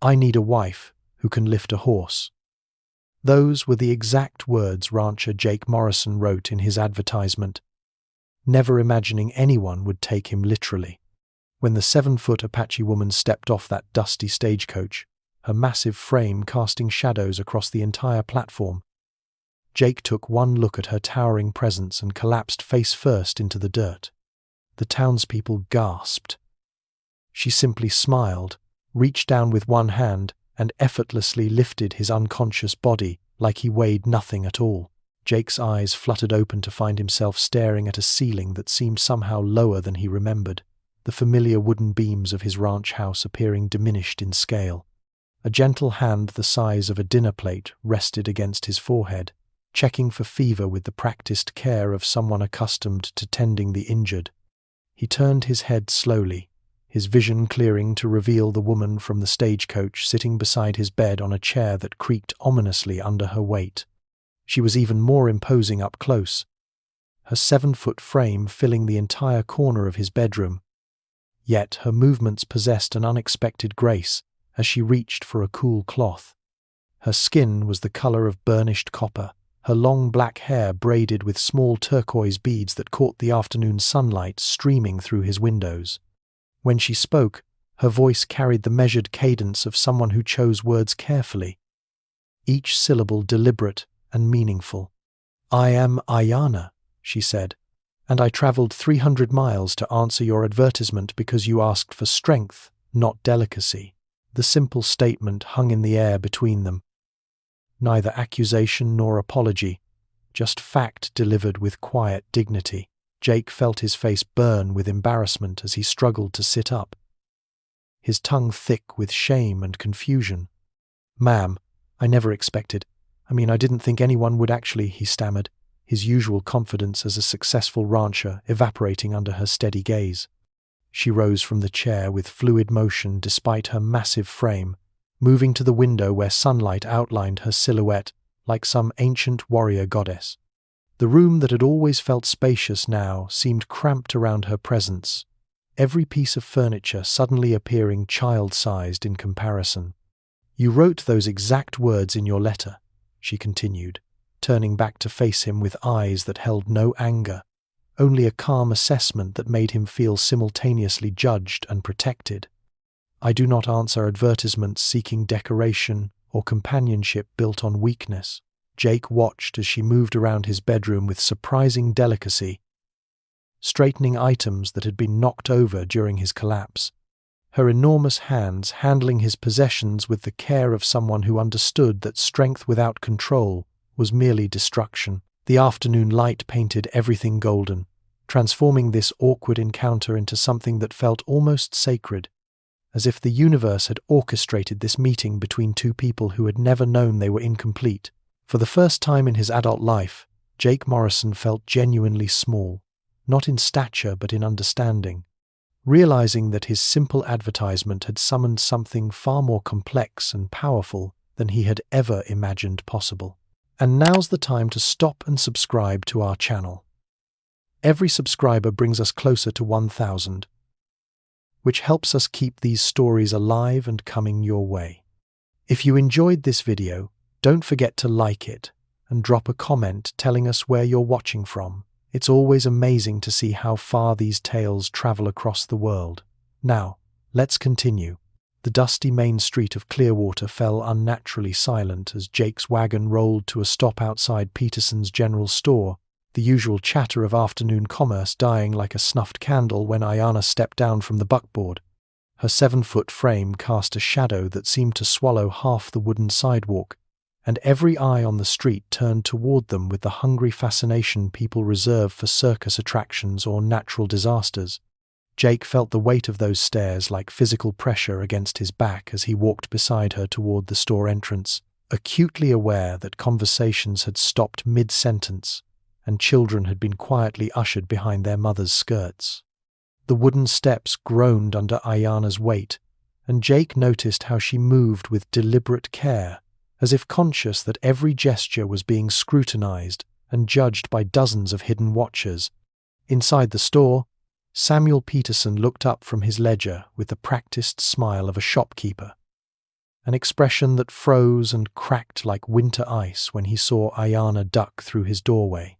"I need a wife who can lift a horse." Those were the exact words rancher Jake Morrison wrote in his advertisement, never imagining anyone would take him literally. When the 7-foot Apache woman stepped off that dusty stagecoach, her massive frame casting shadows across the entire platform, Jake took one look at her towering presence and collapsed face first into the dirt. The townspeople gasped. She simply smiled, reached down with one hand, and effortlessly lifted his unconscious body like he weighed nothing at all. Jake's eyes fluttered open to find himself staring at a ceiling that seemed somehow lower than he remembered, the familiar wooden beams of his ranch house appearing diminished in scale. A gentle hand the size of a dinner plate rested against his forehead, checking for fever with the practiced care of someone accustomed to tending the injured. He turned his head slowly, his vision clearing to reveal the woman from the stagecoach sitting beside his bed on a chair that creaked ominously under her weight. She was even more imposing up close, her 7-foot frame filling the entire corner of his bedroom. Yet her movements possessed an unexpected grace as she reached for a cool cloth. Her skin was the color of burnished copper, her long black hair braided with small turquoise beads that caught the afternoon sunlight streaming through his windows. When she spoke, her voice carried the measured cadence of someone who chose words carefully, each syllable deliberate and meaningful. "I am Ayanna," she said, "and I traveled 300 miles to answer your advertisement because you asked for strength, not delicacy." The simple statement hung in the air between them. Neither accusation nor apology, just fact delivered with quiet dignity. Jake felt his face burn with embarrassment as he struggled to sit up, his tongue thick with shame and confusion. "Ma'am, I never expected. I didn't think anyone would actually," he stammered, his usual confidence as a successful rancher evaporating under her steady gaze. She rose from the chair with fluid motion despite her massive frame, moving to the window where sunlight outlined her silhouette like some ancient warrior goddess. The room that had always felt spacious now seemed cramped around her presence, every piece of furniture suddenly appearing child-sized in comparison. "You wrote those exact words in your letter," she continued, turning back to face him with eyes that held no anger, only a calm assessment that made him feel simultaneously judged and protected. "I do not answer advertisements seeking decoration or companionship built on weakness." Jake watched as she moved around his bedroom with surprising delicacy, straightening items that had been knocked over during his collapse, her enormous hands handling his possessions with the care of someone who understood that strength without control was merely destruction. The afternoon light painted everything golden, transforming this awkward encounter into something that felt almost sacred, as if the universe had orchestrated this meeting between two people who had never known they were incomplete. For the first time in his adult life, Jake Morrison felt genuinely small, not in stature but in understanding, realizing that his simple advertisement had summoned something far more complex and powerful than he had ever imagined possible. And now's the time to stop and subscribe to our channel. Every subscriber brings us closer to 1,000, which helps us keep these stories alive and coming your way. If you enjoyed this video, don't forget to like it and drop a comment telling us where you're watching from. It's always amazing to see how far these tales travel across the world. Now, let's continue. The dusty main street of Clearwater fell unnaturally silent as Jake's wagon rolled to a stop outside Peterson's general store, the usual chatter of afternoon commerce dying like a snuffed candle when Ayanna stepped down from the buckboard. Her 7-foot frame cast a shadow that seemed to swallow half the wooden sidewalk, and every eye on the street turned toward them with the hungry fascination people reserve for circus attractions or natural disasters. Jake felt the weight of those stares like physical pressure against his back as he walked beside her toward the store entrance, acutely aware that conversations had stopped mid-sentence and children had been quietly ushered behind their mothers' skirts. The wooden steps groaned under Ayanna's weight, and Jake noticed how she moved with deliberate care, as if conscious that every gesture was being scrutinized and judged by dozens of hidden watchers. Inside the store, Samuel Peterson looked up from his ledger with the practiced smile of a shopkeeper. an expression that froze and cracked like winter ice when he saw Ayana duck through his doorway.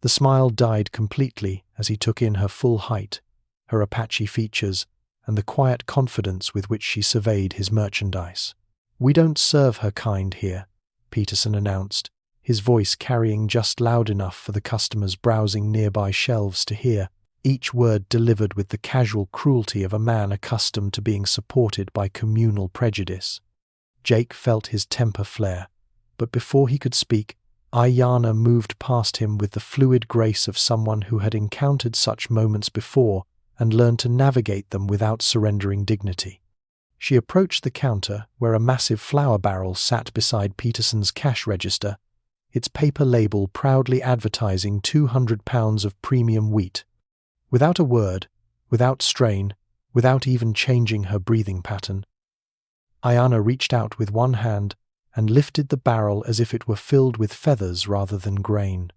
The smile died completely as he took in her full height, her Apache features, and the quiet confidence with which she surveyed his merchandise. "We don't serve her kind here," Peterson announced, his voice carrying just loud enough for the customers browsing nearby shelves to hear, each word delivered with the casual cruelty of a man accustomed to being supported by communal prejudice. Jake felt his temper flare, but before he could speak, Ayana moved past him with the fluid grace of someone who had encountered such moments before and learned to navigate them without surrendering dignity. She approached the counter where a massive flour barrel sat beside Peterson's cash register, its paper label proudly advertising 200 pounds of premium wheat. Without a word, without strain, without even changing her breathing pattern, Ayana reached out with one hand and lifted the barrel as if it were filled with feathers rather than grain.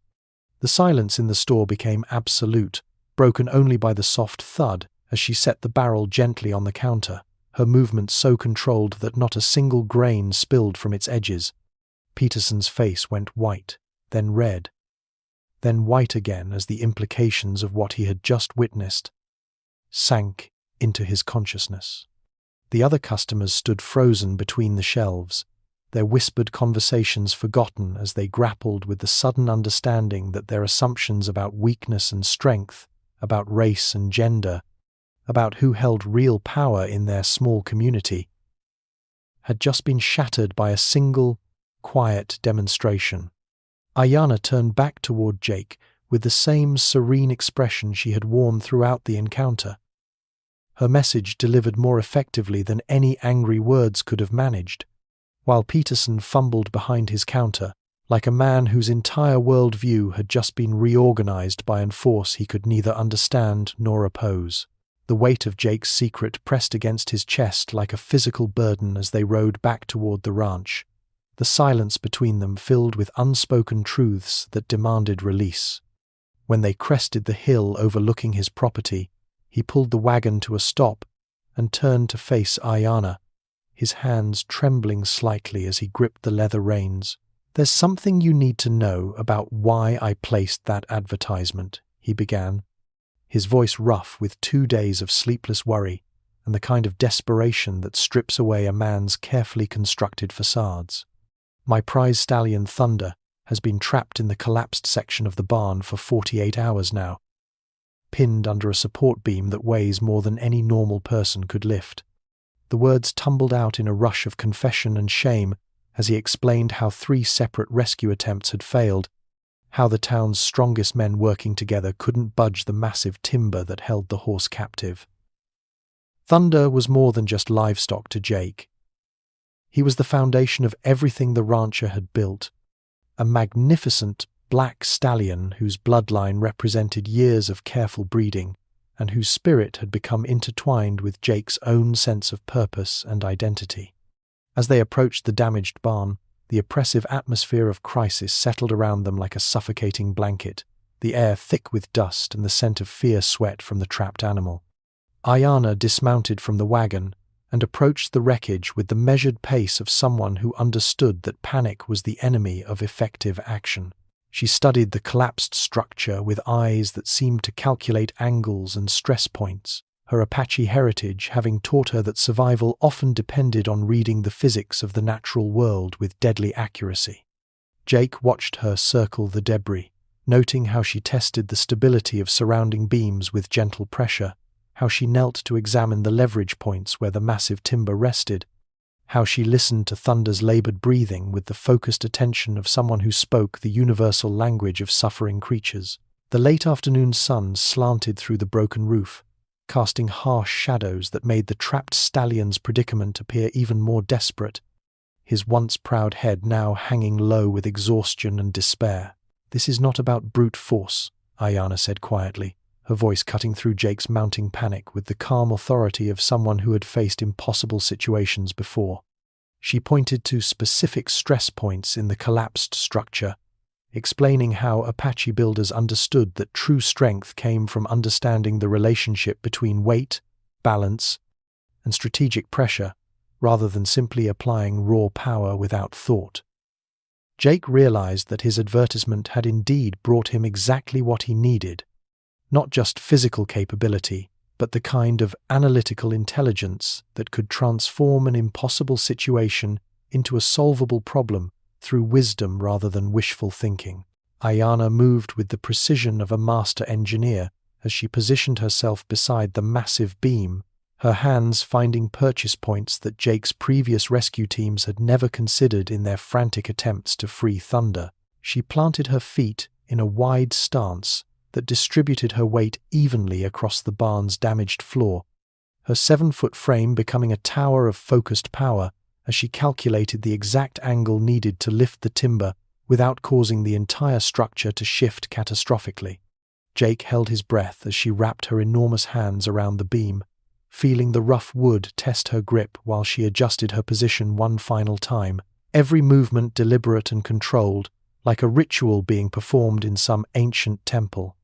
The silence in the store became absolute, broken only by the soft thud as she set the barrel gently on the counter, her movements so controlled that not a single grain spilled from its edges. Peterson's face went white, then red, then white again as the implications of what he had just witnessed sank into his consciousness. The other customers stood frozen between the shelves, their whispered conversations forgotten as they grappled with the sudden understanding that their assumptions about weakness and strength, about race and gender, about who held real power in their small community, had just been shattered by a single, quiet demonstration. Ayana turned back toward Jake with the same serene expression she had worn throughout the encounter. Her message delivered more effectively than any angry words could have managed, while Peterson fumbled behind his counter, like a man whose entire worldview had just been reorganized by a force he could neither understand nor oppose. The weight of Jake's secret pressed against his chest like a physical burden as they rode back toward the ranch, the silence between them filled with unspoken truths that demanded release. When they crested the hill overlooking his property, he pulled the wagon to a stop and turned to face Ayana, his hands trembling slightly as he gripped the leather reins. "There's something you need to know about why I placed that advertisement," he began, his voice rough with 2 days of sleepless worry and the kind of desperation that strips away a man's carefully constructed facades. "My prize stallion Thunder has been trapped in the collapsed section of the barn for 48 hours now, pinned under a support beam that weighs more than any normal person could lift." The words tumbled out in a rush of confession and shame as he explained how 3 separate rescue attempts had failed, how the town's strongest men working together couldn't budge the massive timber that held the horse captive. Thunder was more than just livestock to Jake. He was the foundation of everything the rancher had built, a magnificent black stallion whose bloodline represented years of careful breeding and whose spirit had become intertwined with Jake's own sense of purpose and identity. As they approached the damaged barn, the oppressive atmosphere of crisis settled around them like a suffocating blanket, the air thick with dust and the scent of fierce sweat from the trapped animal. Ayana dismounted from the wagon and approached the wreckage with the measured pace of someone who understood that panic was the enemy of effective action. She studied the collapsed structure with eyes that seemed to calculate angles and stress points, her Apache heritage having taught her that survival often depended on reading the physics of the natural world with deadly accuracy. Jake watched her circle the debris, noting how she tested the stability of surrounding beams with gentle pressure, how she knelt to examine the leverage points where the massive timber rested, how she listened to Thunder's labored breathing with the focused attention of someone who spoke the universal language of suffering creatures. The late afternoon sun slanted through the broken roof, casting harsh shadows that made the trapped stallion's predicament appear even more desperate, his once proud head now hanging low with exhaustion and despair. "This is not about brute force," Ayana said quietly, her voice cutting through Jake's mounting panic with the calm authority of someone who had faced impossible situations before. She pointed to specific stress points in the collapsed structure, explaining how Apache builders understood that true strength came from understanding the relationship between weight, balance, and strategic pressure, rather than simply applying raw power without thought. Jake realized that his advertisement had indeed brought him exactly what he needed, not just physical capability, but the kind of analytical intelligence that could transform an impossible situation into a solvable problem through wisdom rather than wishful thinking. Ayana moved with the precision of a master engineer as she positioned herself beside the massive beam, her hands finding purchase points that Jake's previous rescue teams had never considered in their frantic attempts to free Thunder. She planted her feet in a wide stance that distributed her weight evenly across the barn's damaged floor, her 7-foot frame becoming a tower of focused power as she calculated the exact angle needed to lift the timber without causing the entire structure to shift catastrophically. Jake held his breath as she wrapped her enormous hands around the beam, feeling the rough wood test her grip while she adjusted her position one final time, every movement deliberate and controlled, like a ritual being performed in some ancient temple.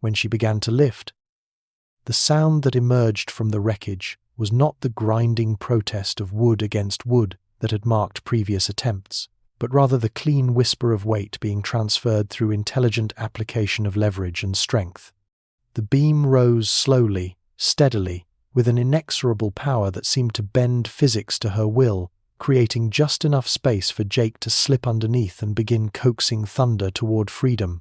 When she began to lift, the sound that emerged from the wreckage was not the grinding protest of wood against wood that had marked previous attempts, but rather the clean whisper of weight being transferred through intelligent application of leverage and strength. The beam rose slowly, steadily, with an inexorable power that seemed to bend physics to her will, creating just enough space for Jake to slip underneath and begin coaxing Thunder toward freedom.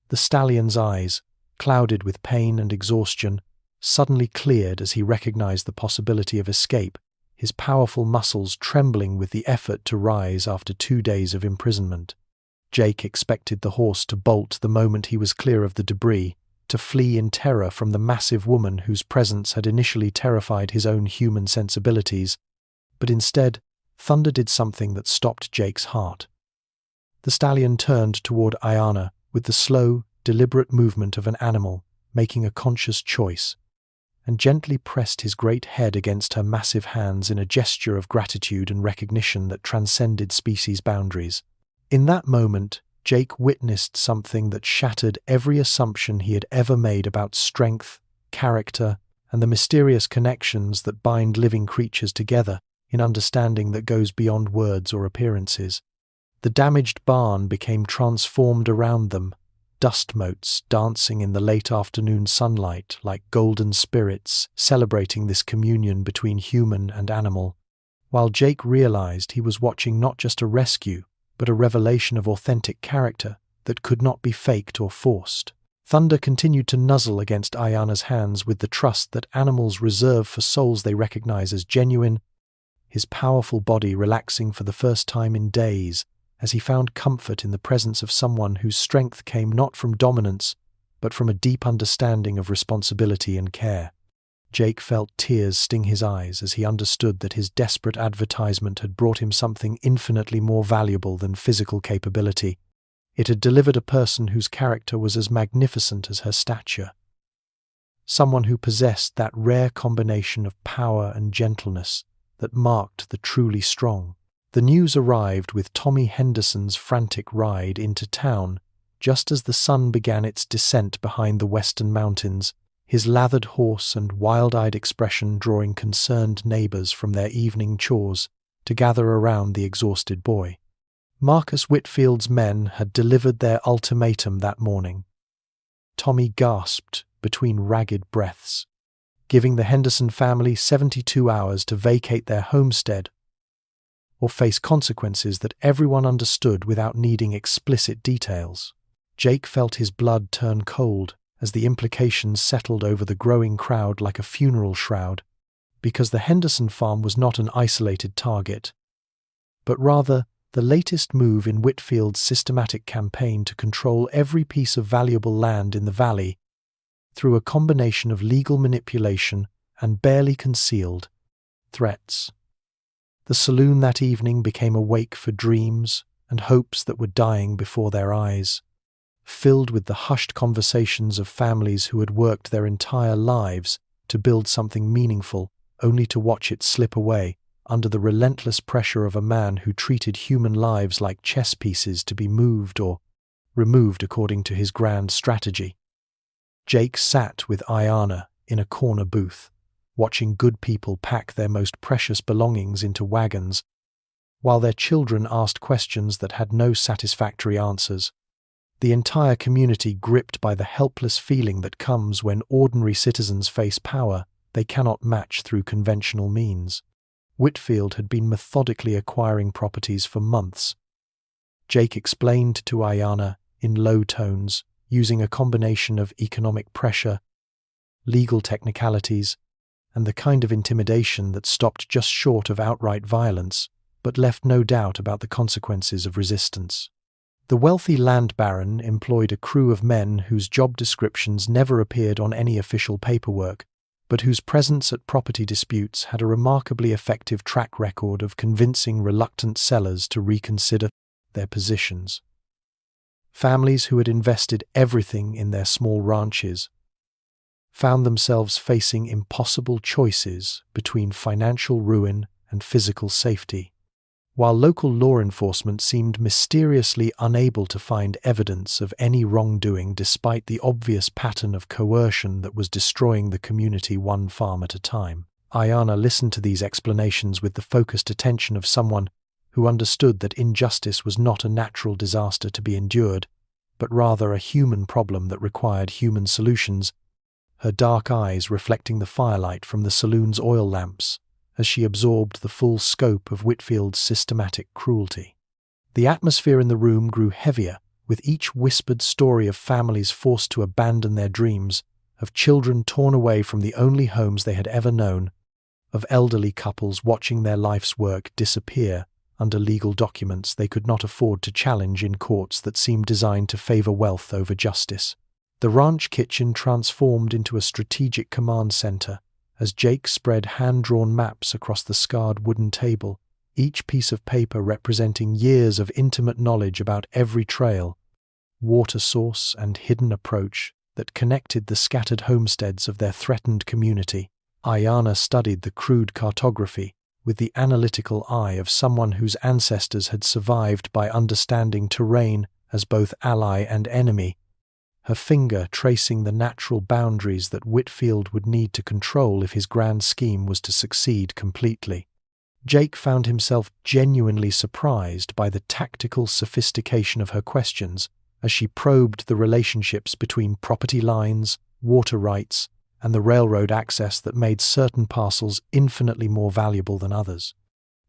The stallion's eyes, clouded with pain and exhaustion, suddenly cleared as he recognized the possibility of escape, his powerful muscles trembling with the effort to rise after 2 days of imprisonment. Jake expected the horse to bolt the moment he was clear of the debris, to flee in terror from the massive woman whose presence had initially terrified his own human sensibilities, but instead, Thunder did something that stopped Jake's heart. The stallion turned toward Ayana with the slow, deliberate movement of an animal making a conscious choice, and gently pressed his great head against her massive hands in a gesture of gratitude and recognition that transcended species boundaries. In that moment, Jake witnessed something that shattered every assumption he had ever made about strength, character, and the mysterious connections that bind living creatures together in understanding that goes beyond words or appearances. The damaged barn became transformed around them, dust motes dancing in the late afternoon sunlight like golden spirits celebrating this communion between human and animal, while Jake realized he was watching not just a rescue, but a revelation of authentic character that could not be faked or forced. Thunder continued to nuzzle against Ayana's hands with the trust that animals reserve for souls they recognize as genuine, his powerful body relaxing for the first time in days as he found comfort in the presence of someone whose strength came not from dominance, but from a deep understanding of responsibility and care. Jake felt tears sting his eyes as he understood that his desperate advertisement had brought him something infinitely more valuable than physical capability. It had delivered a person whose character was as magnificent as her stature. Someone who possessed that rare combination of power and gentleness that marked the truly strong. The news arrived with Tommy Henderson's frantic ride into town just as the sun began its descent behind the western mountains, his lathered horse and wild-eyed expression drawing concerned neighbors from their evening chores to gather around the exhausted boy. Marcus Whitfield's men had delivered their ultimatum that morning. Tommy gasped between ragged breaths, giving the Henderson family 72 hours to vacate their homestead or face consequences that everyone understood without needing explicit details. Jake felt his blood turn cold as the implications settled over the growing crowd like a funeral shroud, because the Henderson farm was not an isolated target, but rather the latest move in Whitfield's systematic campaign to control every piece of valuable land in the valley through a combination of legal manipulation and barely concealed threats. The saloon that evening became a wake for dreams and hopes that were dying before their eyes, filled with the hushed conversations of families who had worked their entire lives to build something meaningful, only to watch it slip away under the relentless pressure of a man who treated human lives like chess pieces to be moved or removed according to his grand strategy. Jake sat with Ayana in a corner booth, watching good people pack their most precious belongings into wagons, while their children asked questions that had no satisfactory answers. The entire community gripped by the helpless feeling that comes when ordinary citizens face power they cannot match through conventional means. Whitfield had been methodically acquiring properties for months. Jake explained to Ayanna in low tones, using a combination of economic pressure, legal technicalities, and the kind of intimidation that stopped just short of outright violence, but left no doubt about the consequences of resistance. The wealthy land baron employed a crew of men whose job descriptions never appeared on any official paperwork, but whose presence at property disputes had a remarkably effective track record of convincing reluctant sellers to reconsider their positions. Families who had invested everything in their small ranches found themselves facing impossible choices between financial ruin and physical safety, while local law enforcement seemed mysteriously unable to find evidence of any wrongdoing despite the obvious pattern of coercion that was destroying the community one farm at a time. Ayanna listened to these explanations with the focused attention of someone who understood that injustice was not a natural disaster to be endured, but rather a human problem that required human solutions, her dark eyes reflecting the firelight from the saloon's oil lamps as she absorbed the full scope of Whitfield's systematic cruelty. The atmosphere in the room grew heavier with each whispered story of families forced to abandon their dreams, of children torn away from the only homes they had ever known, of elderly couples watching their life's work disappear under legal documents they could not afford to challenge in courts that seemed designed to favor wealth over justice. The ranch kitchen transformed into a strategic command center as Jake spread hand-drawn maps across the scarred wooden table, each piece of paper representing years of intimate knowledge about every trail, water source, and hidden approach that connected the scattered homesteads of their threatened community. Ayanna studied the crude cartography with the analytical eye of someone whose ancestors had survived by understanding terrain as both ally and enemy, her finger tracing the natural boundaries that Whitfield would need to control if his grand scheme was to succeed completely. Jake found himself genuinely surprised by the tactical sophistication of her questions as she probed the relationships between property lines, water rights, and the railroad access that made certain parcels infinitely more valuable than others.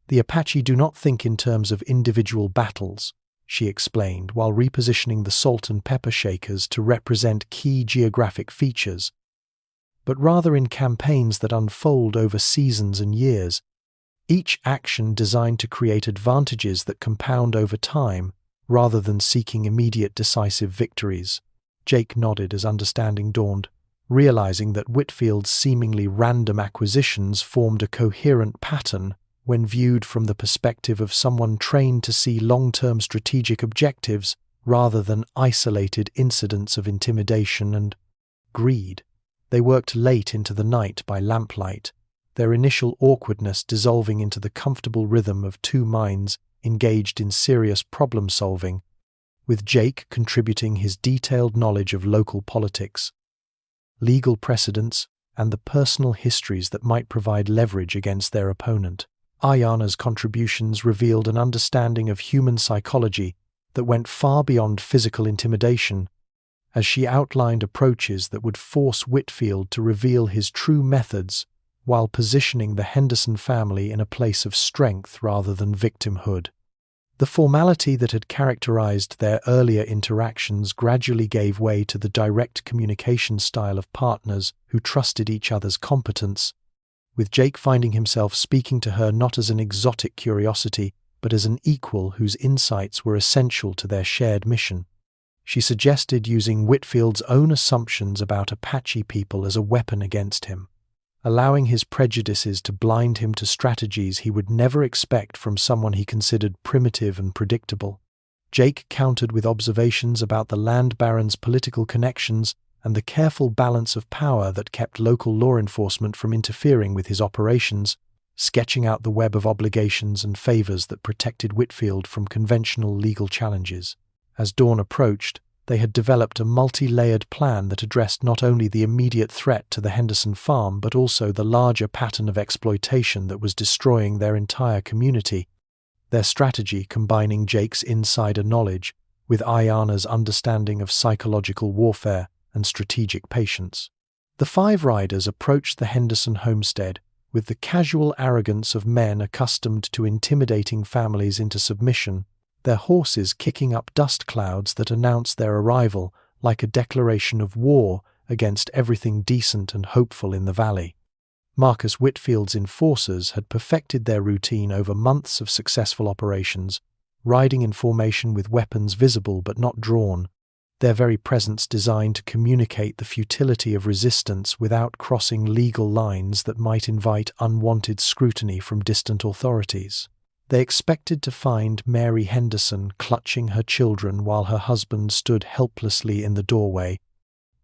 The Apache do not think in terms of individual battles, she explained while repositioning the salt and pepper shakers to represent key geographic features, but rather in campaigns that unfold over seasons and years, each action designed to create advantages that compound over time rather than seeking immediate decisive victories. Jake nodded as understanding dawned, realizing that Whitfield's seemingly random acquisitions formed a coherent pattern when viewed from the perspective of someone trained to see long-term strategic objectives rather than isolated incidents of intimidation and greed. They worked late into the night by lamplight, their initial awkwardness dissolving into the comfortable rhythm of two minds engaged in serious problem-solving, with Jake contributing his detailed knowledge of local politics, legal precedents, and the personal histories that might provide leverage against their opponent. Ayanna's contributions revealed an understanding of human psychology that went far beyond physical intimidation, as she outlined approaches that would force Whitfield to reveal his true methods while positioning the Henderson family in a place of strength rather than victimhood. The formality that had characterized their earlier interactions gradually gave way to the direct communication style of partners who trusted each other's competence, with Jake finding himself speaking to her not as an exotic curiosity, but as an equal whose insights were essential to their shared mission. She suggested using Whitfield's own assumptions about Apache people as a weapon against him, allowing his prejudices to blind him to strategies he would never expect from someone he considered primitive and predictable. Jake countered with observations about the land baron's political connections and the careful balance of power that kept local law enforcement from interfering with his operations, sketching out the web of obligations and favors that protected Whitfield from conventional legal challenges. As dawn approached, they had developed a multi-layered plan that addressed not only the immediate threat to the Henderson farm but also the larger pattern of exploitation that was destroying their entire community, their strategy combining Jake's insider knowledge with Ayanna's understanding of psychological warfare and strategic patience. The five riders approached the Henderson homestead with the casual arrogance of men accustomed to intimidating families into submission, their horses kicking up dust clouds that announced their arrival like a declaration of war against everything decent and hopeful in the valley. Marcus Whitfield's enforcers had perfected their routine over months of successful operations, riding in formation with weapons visible but not drawn, their very presence designed to communicate the futility of resistance without crossing legal lines that might invite unwanted scrutiny from distant authorities. They expected to find Mary Henderson clutching her children while her husband stood helplessly in the doorway,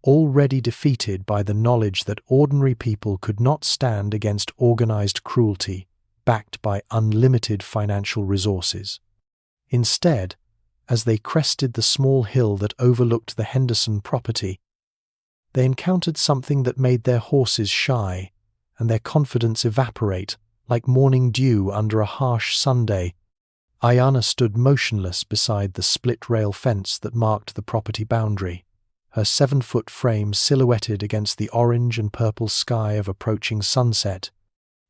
already defeated by the knowledge that ordinary people could not stand against organized cruelty backed by unlimited financial resources. Instead, as they crested the small hill that overlooked the Henderson property, they encountered something that made their horses shy and their confidence evaporate like morning dew under a harsh Sunday. Ayanna stood motionless beside the split-rail fence that marked the property boundary, her 7-foot frame silhouetted against the orange and purple sky of approaching sunset,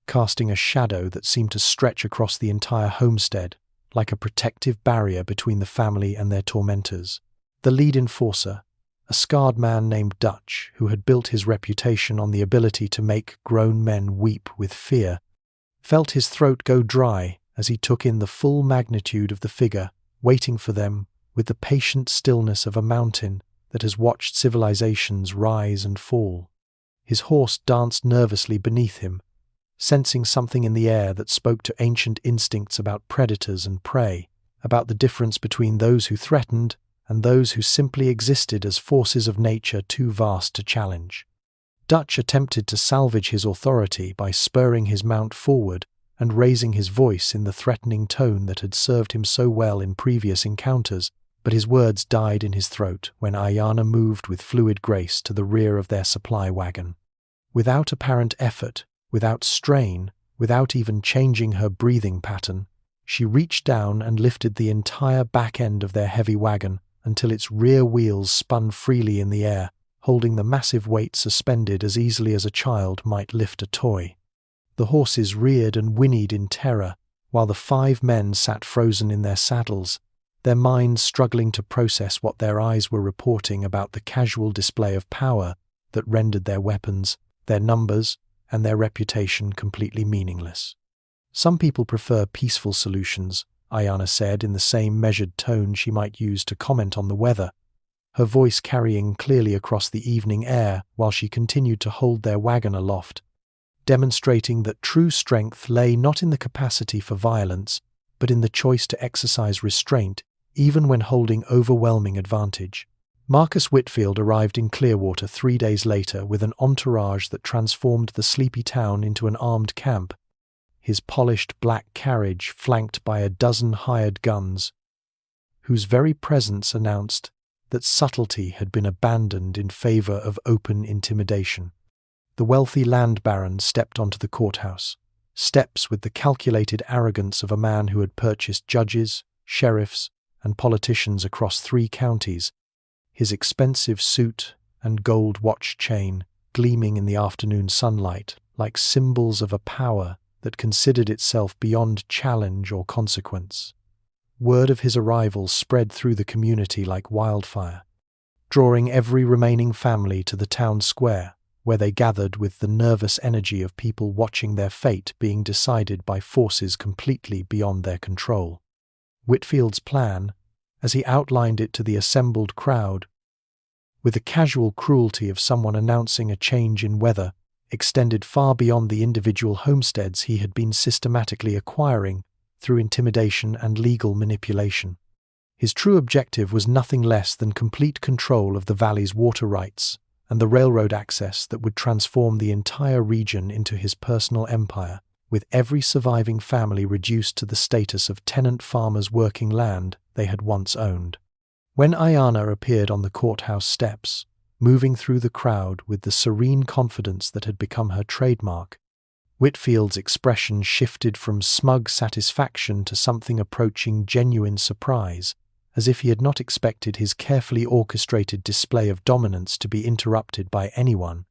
casting a shadow that seemed to stretch across the entire homestead, like a protective barrier between the family and their tormentors. The lead enforcer, a scarred man named Dutch, who had built his reputation on the ability to make grown men weep with fear, felt his throat go dry as he took in the full magnitude of the figure, waiting for them with the patient stillness of a mountain that has watched civilizations rise and fall. His horse danced nervously beneath him, sensing something in the air that spoke to ancient instincts about predators and prey, about the difference between those who threatened and those who simply existed as forces of nature too vast to challenge. Dutch attempted to salvage his authority by spurring his mount forward and raising his voice in the threatening tone that had served him so well in previous encounters, but his words died in his throat when Ayanna moved with fluid grace to the rear of their supply wagon. Without apparent effort, without strain, without even changing her breathing pattern, she reached down and lifted the entire back end of their heavy wagon until its rear wheels spun freely in the air, holding the massive weight suspended as easily as a child might lift a toy. The horses reared and whinnied in terror, while the 5 men sat frozen in their saddles, their minds struggling to process what their eyes were reporting about the casual display of power that rendered their weapons, their numbers, and their reputation completely meaningless. Some people prefer peaceful solutions, Ayanna said in the same measured tone she might use to comment on the weather, her voice carrying clearly across the evening air while she continued to hold their wagon aloft, demonstrating that true strength lay not in the capacity for violence, but in the choice to exercise restraint even when holding overwhelming advantage. Marcus Whitfield arrived in Clearwater 3 days later with an entourage that transformed the sleepy town into an armed camp, his polished black carriage flanked by a dozen hired guns, whose very presence announced that subtlety had been abandoned in favor of open intimidation. The wealthy land baron stepped onto the courthouse, steps with the calculated arrogance of a man who had purchased judges, sheriffs, and politicians across 3 counties, his expensive suit and gold watch chain gleaming in the afternoon sunlight like symbols of a power that considered itself beyond challenge or consequence. Word of his arrival spread through the community like wildfire, drawing every remaining family to the town square, where they gathered with the nervous energy of people watching their fate being decided by forces completely beyond their control. Whitfield's plan, as he outlined it to the assembled crowd, with the casual cruelty of someone announcing a change in weather, extended far beyond the individual homesteads he had been systematically acquiring through intimidation and legal manipulation. His true objective was nothing less than complete control of the valley's water rights and the railroad access that would transform the entire region into his personal empire, with every surviving family reduced to the status of tenant farmers working land they had once owned. When Ayana appeared on the courthouse steps, moving through the crowd with the serene confidence that had become her trademark, Whitfield's expression shifted from smug satisfaction to something approaching genuine surprise, as if he had not expected his carefully orchestrated display of dominance to be interrupted by anyone,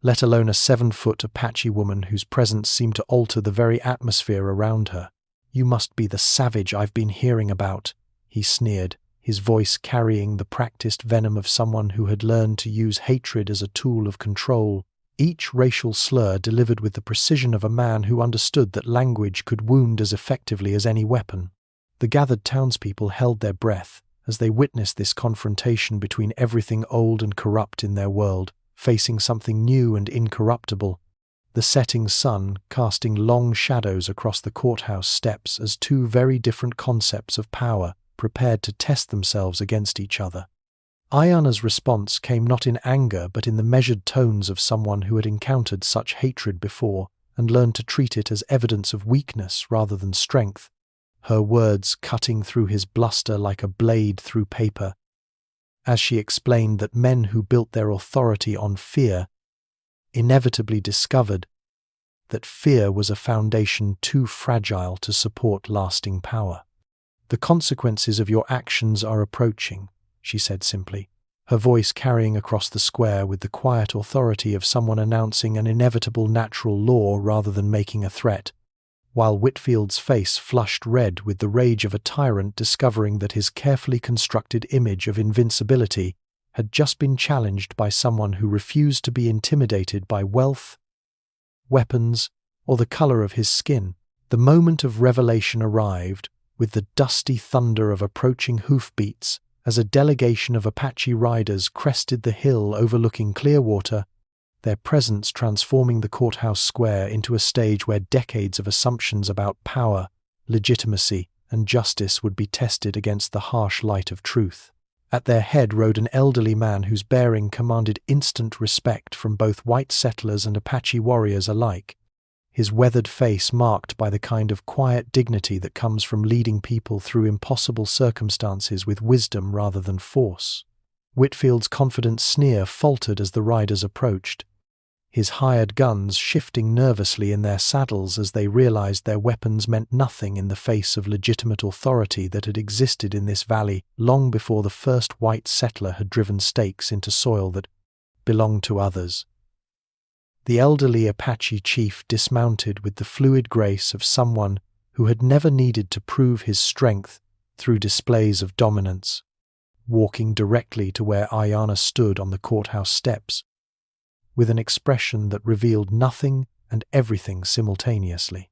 let alone a 7-foot Apache woman whose presence seemed to alter the very atmosphere around her. "You must be the savage I've been hearing about," he sneered, his voice carrying the practiced venom of someone who had learned to use hatred as a tool of control, each racial slur delivered with the precision of a man who understood that language could wound as effectively as any weapon. The gathered townspeople held their breath as they witnessed this confrontation between everything old and corrupt in their world, facing something new and incorruptible, the setting sun casting long shadows across the courthouse steps as two very different concepts of power prepared to test themselves against each other. Ayana's response came not in anger but in the measured tones of someone who had encountered such hatred before and learned to treat it as evidence of weakness rather than strength, her words cutting through his bluster like a blade through paper, as she explained that men who built their authority on fear inevitably discovered that fear was a foundation too fragile to support lasting power. "The consequences of your actions are approaching," she said simply, her voice carrying across the square with the quiet authority of someone announcing an inevitable natural law rather than making a threat, while Whitfield's face flushed red with the rage of a tyrant discovering that his carefully constructed image of invincibility had just been challenged by someone who refused to be intimidated by wealth, weapons, or the color of his skin. The moment of revelation arrived, with the dusty thunder of approaching hoofbeats, as a delegation of Apache riders crested the hill overlooking Clearwater, their presence transforming the courthouse square into a stage where decades of assumptions about power, legitimacy, and justice would be tested against the harsh light of truth. At their head rode an elderly man whose bearing commanded instant respect from both white settlers and Apache warriors alike, his weathered face marked by the kind of quiet dignity that comes from leading people through impossible circumstances with wisdom rather than force. Whitfield's confident sneer faltered as the riders approached, his hired guns shifting nervously in their saddles as they realized their weapons meant nothing in the face of legitimate authority that had existed in this valley long before the first white settler had driven stakes into soil that belonged to others. The elderly Apache chief dismounted with the fluid grace of someone who had never needed to prove his strength through displays of dominance, walking directly to where Ayana stood on the courthouse steps, with an expression that revealed nothing and everything simultaneously.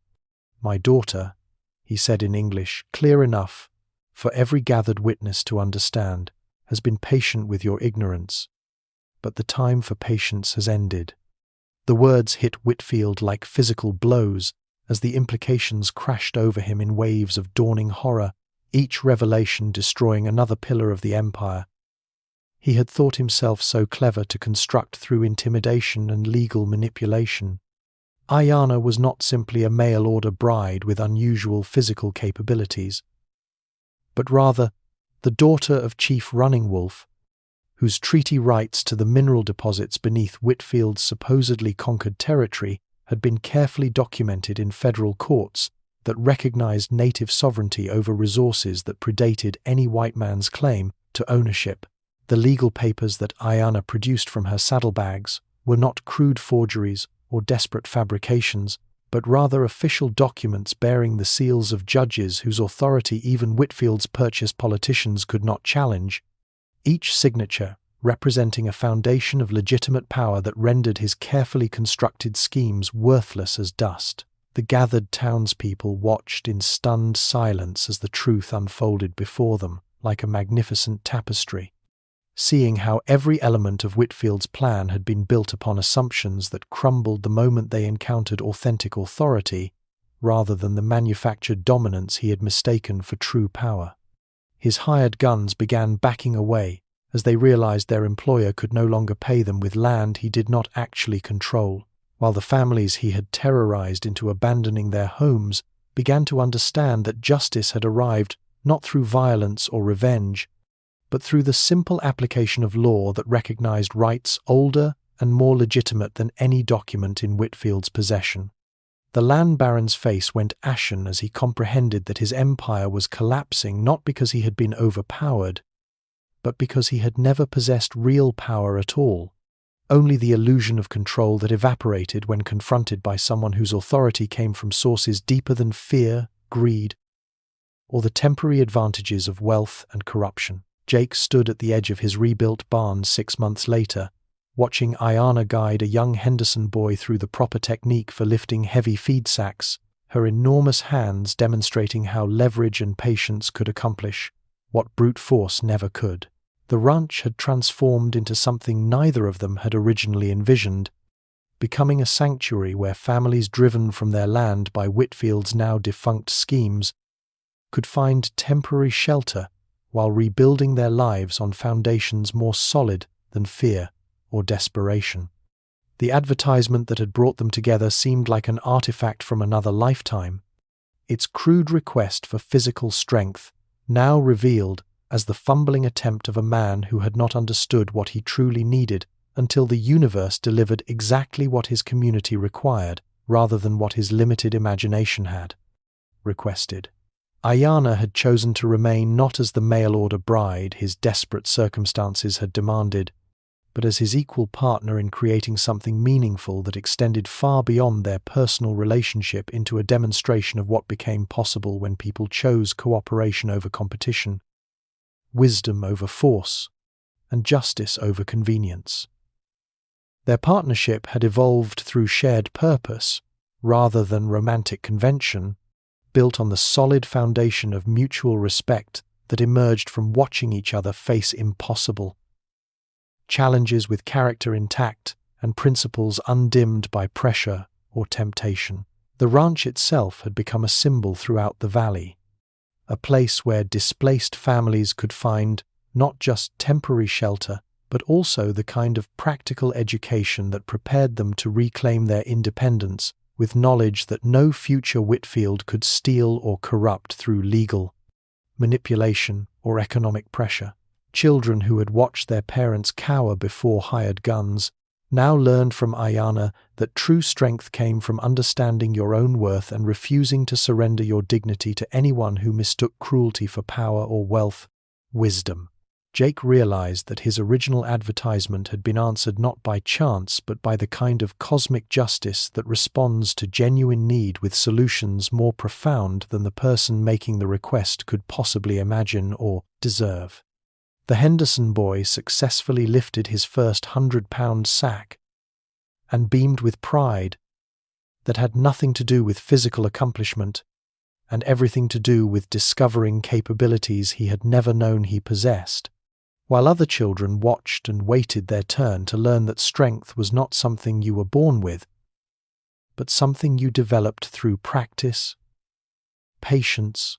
"My daughter," he said in English, clear enough for every gathered witness to understand, "has been patient with your ignorance, but the time for patience has ended." The words hit Whitfield like physical blows as the implications crashed over him in waves of dawning horror, each revelation destroying another pillar of the empire. He had thought himself so clever to construct through intimidation and legal manipulation. Ayana was not simply a mail-order bride with unusual physical capabilities, but rather the daughter of Chief Running Wolf, whose treaty rights to the mineral deposits beneath Whitfield's supposedly conquered territory had been carefully documented in federal courts that recognized native sovereignty over resources that predated any white man's claim to ownership. The legal papers that Ayana produced from her saddlebags were not crude forgeries or desperate fabrications, but rather official documents bearing the seals of judges whose authority even Whitfield's purchased politicians could not challenge, each signature representing a foundation of legitimate power that rendered his carefully constructed schemes worthless as dust. The gathered townspeople watched in stunned silence as the truth unfolded before them like a magnificent tapestry, seeing how every element of Whitfield's plan had been built upon assumptions that crumbled the moment they encountered authentic authority, rather than the manufactured dominance he had mistaken for true power. His hired guns began backing away as they realized their employer could no longer pay them with land he did not actually control, while the families he had terrorized into abandoning their homes began to understand that justice had arrived not through violence or revenge, but through the simple application of law that recognized rights older and more legitimate than any document in Whitfield's possession. The land baron's face went ashen as he comprehended that his empire was collapsing not because he had been overpowered, but because he had never possessed real power at all, only the illusion of control that evaporated when confronted by someone whose authority came from sources deeper than fear, greed, or the temporary advantages of wealth and corruption. Jake stood at the edge of his rebuilt barn 6 months later, watching Ayana guide a young Henderson boy through the proper technique for lifting heavy feed sacks, her enormous hands demonstrating how leverage and patience could accomplish what brute force never could. The ranch had transformed into something neither of them had originally envisioned, becoming a sanctuary where families driven from their land by Whitfield's now defunct schemes could find temporary shelter while rebuilding their lives on foundations more solid than fear or desperation. The advertisement that had brought them together seemed like an artifact from another lifetime, its crude request for physical strength now revealed as the fumbling attempt of a man who had not understood what he truly needed until the universe delivered exactly what his community required rather than what his limited imagination had requested. Ayana had chosen to remain not as the mail-order bride his desperate circumstances had demanded, but as his equal partner in creating something meaningful that extended far beyond their personal relationship into a demonstration of what became possible when people chose cooperation over competition, wisdom over force, and justice over convenience. Their partnership had evolved through shared purpose, rather than romantic convention, built on the solid foundation of mutual respect that emerged from watching each other face impossible challenges with character intact and principles undimmed by pressure or temptation. The ranch itself had become a symbol throughout the valley, a place where displaced families could find not just temporary shelter, but also the kind of practical education that prepared them to reclaim their independence with knowledge that no future Whitfield could steal or corrupt through legal manipulation or economic pressure. Children who had watched their parents cower before hired guns now learned from Ayana that true strength came from understanding your own worth and refusing to surrender your dignity to anyone who mistook cruelty for power or wealth. Wisdom. Jake realized that his original advertisement had been answered not by chance but by the kind of cosmic justice that responds to genuine need with solutions more profound than the person making the request could possibly imagine or deserve. The Henderson boy successfully lifted his first 100-pound sack and beamed with pride that had nothing to do with physical accomplishment and everything to do with discovering capabilities he had never known he possessed, while other children watched and waited their turn to learn that strength was not something you were born with, but something you developed through practice, patience,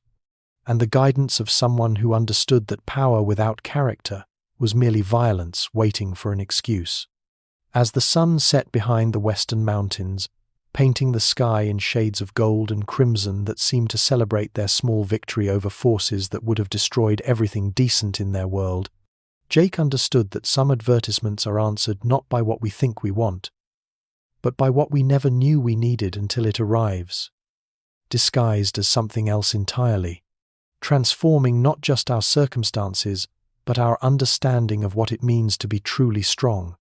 and the guidance of someone who understood that power without character was merely violence waiting for an excuse. As the sun set behind the western mountains, painting the sky in shades of gold and crimson that seemed to celebrate their small victory over forces that would have destroyed everything decent in their world, Jake understood that some advertisements are answered not by what we think we want, but by what we never knew we needed until it arrives, disguised as something else entirely, transforming not just our circumstances, but our understanding of what it means to be truly strong.